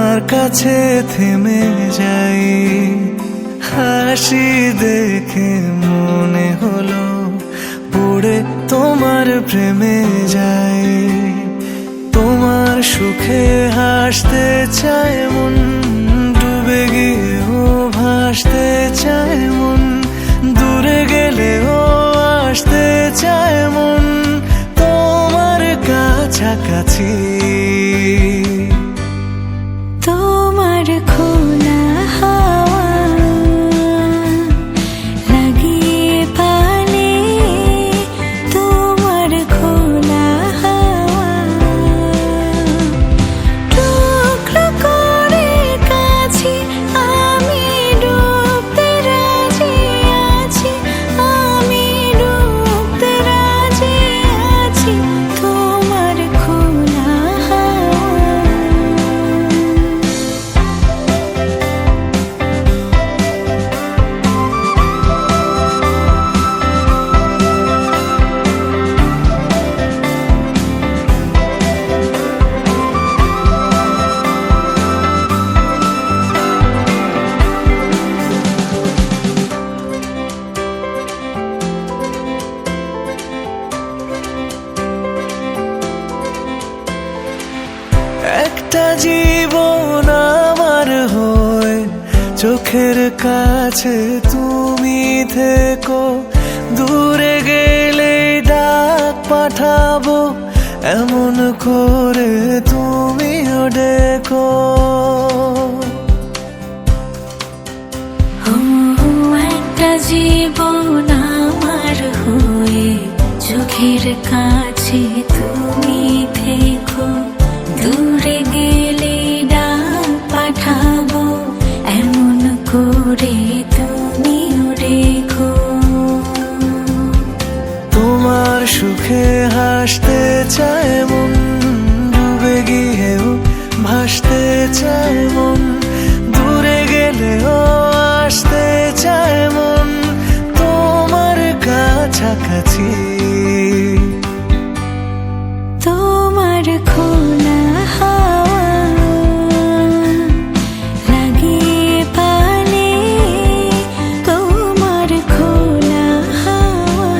তোমার কাছে থেমে যাই, হাসি দেখে মনে হলো পড়ে তোমার প্রেমে যাই। তোমার সুখে হাসতে চায় মন, ডুবে গিয়েও ভাসতে চায় মন, দূরে গেলেও আসতে চায় মন তোমার কাছাকাছি। তোমার খোলা হাওয়া লাগিয়ে পালে, তোমার খোলা হাওয়া টুকরো করে কাছে আমি ডুবতে রাজি আছি, আমি ডুবতে রাজি আছি তোমার খোলা হাওয়া। একটা জীবন আমার হয়ে চোখের কাছে তুমি থেকো, দূরে গেলে ডাক পাঠাবো এমন করে তুমিও ডেকো। একটা জীবন আমার হয়ে চোখের কাছে তুমি থেকো, দূরে গেলে ডাক পাঠাবো এমন করে তুমিও রেখো। তোমার সুখে হাসতে চায় মন, ডুবে গিয়েও ভাসতে চায় মন, দূরে গেলেও আসতে চায় মন তোমার কাছাকাছি। তোমার খোলা হাওয়া লাগিয়ে পালে, তোমার খোলা হাওয়া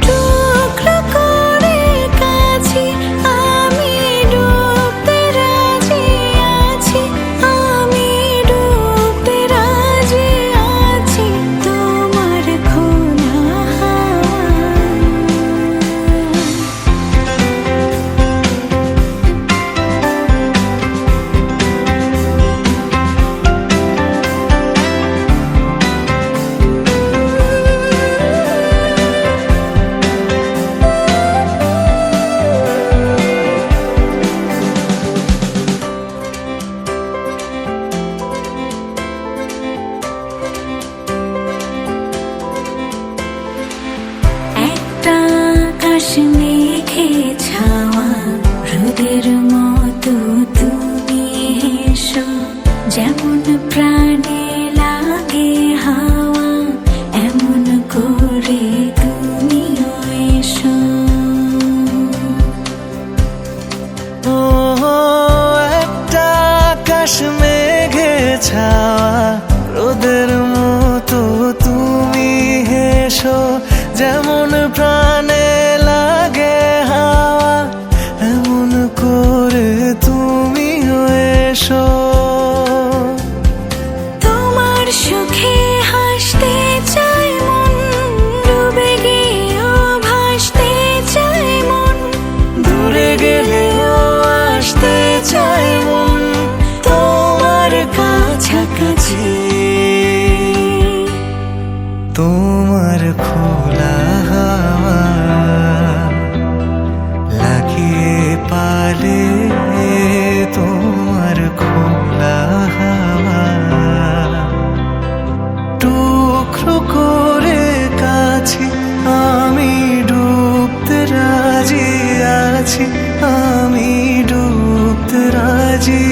টুকরো করে কাছে আমি ডুবতে রাজি আছি, আমি ডুবতে রাজি আছি তোমার খোলা হাওয়া। একটা আকাশ মেঘে ছাওয়া রোদের মতো তুমি এসো, যেমন প্রাণে লাগে হাওয়া এমন করে তুমিও এসো। ও একটা আকাশ মেঘে ছাওয়া রোদের মতো তুমি হেসো, যেমন প্রাণে লাগে হাওয়া এমন করে তুমিও এসো। তোমার সুখে হাসতে চায় মন, ডুবে গিয়েও ভাসতে চায় মন, দূরে গেলেও আসতে চায় মন তোমার কাছাকাছি। তোমার খোলা হাওয়া লাগিয়ে পালে, তোমার খোলা হাওয়া টুকরো করে কাছে আমি ডুবতে রাজি আছি, আমি ডুবতে রাজি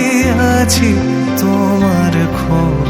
আছি তোমার খোলা